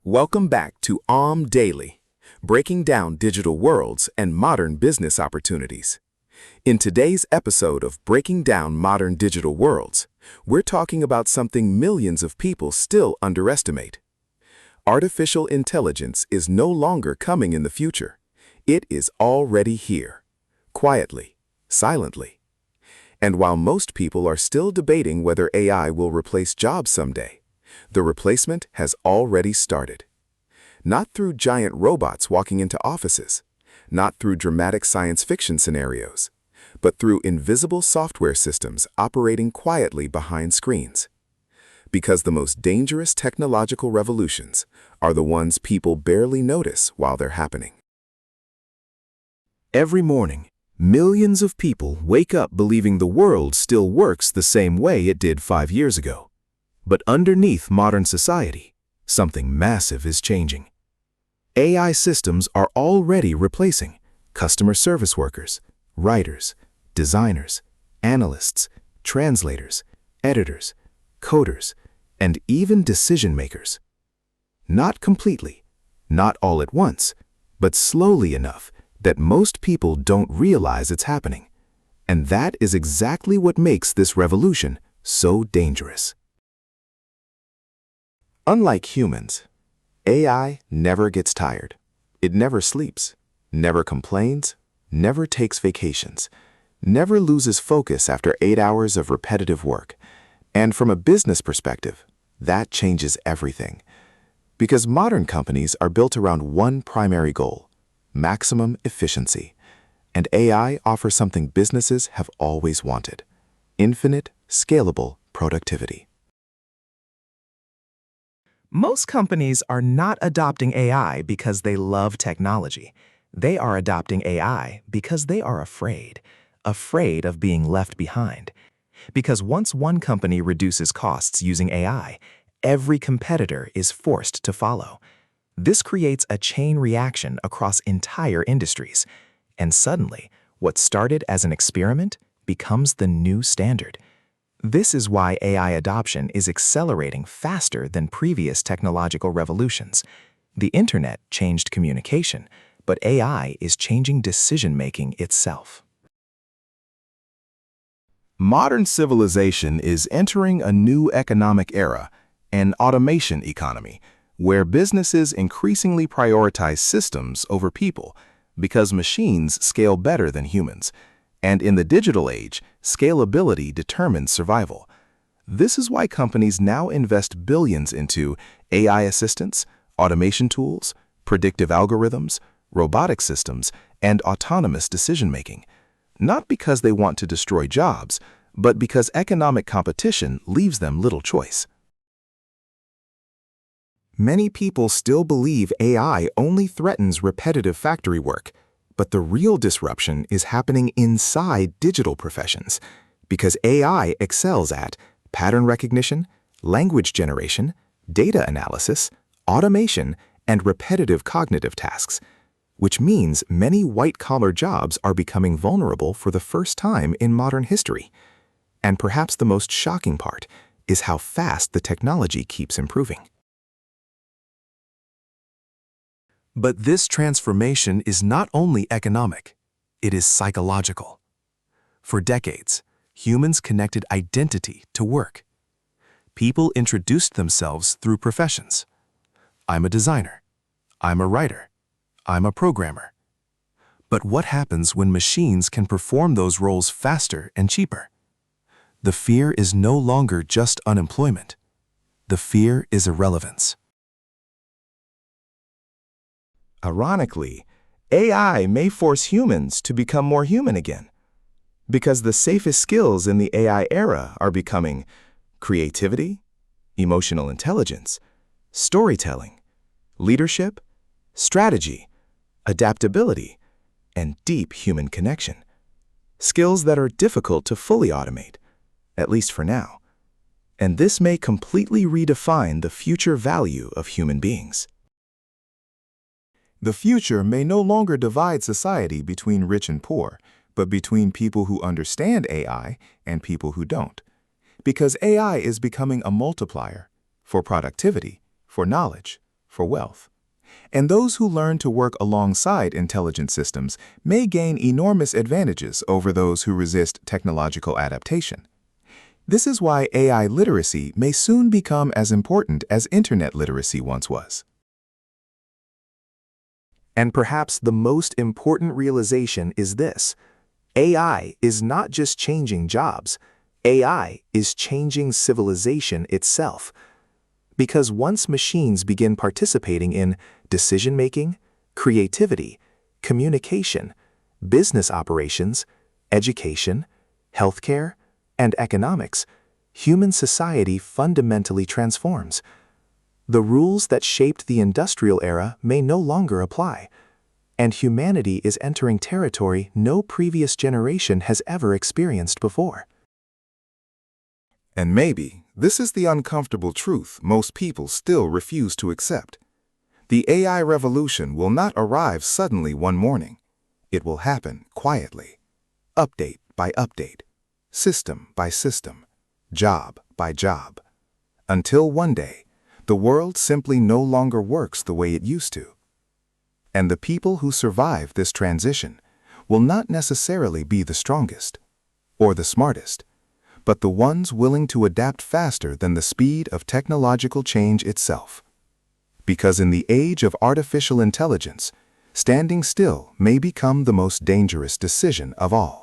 Welcome back to Aam Daily, breaking down digital worlds and modern business opportunities. In today's episode of Breaking Down Modern Digital Worlds, we're talking about something millions of people still underestimate. Artificial intelligence is no longer coming in the future. It is already here, quietly, silently. And while most people are still debating whether AI will replace jobs someday, the replacement has already started. Not through giant robots walking into offices, not through dramatic science fiction scenarios, but through invisible software systems operating quietly behind screens. Because the most dangerous technological revolutions are the ones people barely notice while they're happening. Every morning, millions of people wake up believing the world still works the same way it did 5 years ago. But underneath modern society, something massive is changing. AI systems are already replacing customer service workers, writers, designers, analysts, translators, editors, coders, and even decision makers. Not completely, not all at once, but slowly enough that most people don't realize it's happening. And that is exactly what makes this revolution so dangerous. Unlike humans, AI never gets tired. It never sleeps, never complains, never takes vacations, never loses focus after 8 hours of repetitive work. And from a business perspective, that changes everything. Because modern companies are built around one primary goal: maximum efficiency. And AI offers something businesses have always wanted: infinite, scalable productivity. Most companies are not adopting AI because they love technology. They are adopting AI because they are afraid of being left behind. Because once one company reduces costs using AI, every competitor is forced to follow. This creates a chain reaction across entire industries. And suddenly, what started as an experiment becomes the new standard. This is why AI adoption is accelerating faster than previous technological revolutions. The internet changed communication, but AI is changing decision-making itself. Modern civilization is entering a new economic era, an automation economy, where businesses increasingly prioritize systems over people because machines scale better than humans. And in the digital age, scalability determines survival. This is why companies now invest billions into AI assistants, automation tools, predictive algorithms, robotic systems, and autonomous decision-making. Not because they want to destroy jobs, but because economic competition leaves them little choice. Many people still believe AI only threatens repetitive factory work. But the real disruption is happening inside digital professions, because AI excels at pattern recognition, language generation, data analysis, automation, and repetitive cognitive tasks, which means many white-collar jobs are becoming vulnerable for the first time in modern history. And perhaps the most shocking part is how fast the technology keeps improving. But this transformation is not only economic, it is psychological. For decades, humans connected identity to work. People introduced themselves through professions. I'm a designer. I'm a writer. I'm a programmer. But what happens when machines can perform those roles faster and cheaper? The fear is no longer just unemployment. The fear is irrelevance. Ironically, AI may force humans to become more human again, because the safest skills in the AI era are becoming creativity, emotional intelligence, storytelling, leadership, strategy, adaptability, and deep human connection. Skills that are difficult to fully automate, at least for now. And this may completely redefine the future value of human beings. The future may no longer divide society between rich and poor, but between people who understand AI and people who don't. Because AI is becoming a multiplier for productivity, for knowledge, for wealth. And those who learn to work alongside intelligent systems may gain enormous advantages over those who resist technological adaptation. This is why AI literacy may soon become as important as internet literacy once was. And perhaps the most important realization is this: AI is not just changing jobs, AI is changing civilization itself. Because once machines begin participating in decision-making, creativity, communication, business operations, education, healthcare, and economics, human society fundamentally transforms. The rules that shaped the industrial era may no longer apply, and humanity is entering territory no previous generation has ever experienced before. And maybe this is the uncomfortable truth most people still refuse to accept. The AI revolution will not arrive suddenly one morning. It will happen quietly, update by update, system by system, job by job, until one day, the world simply no longer works the way it used to. And the people who survive this transition will not necessarily be the strongest or the smartest, but the ones willing to adapt faster than the speed of technological change itself. Because in the age of artificial intelligence, standing still may become the most dangerous decision of all.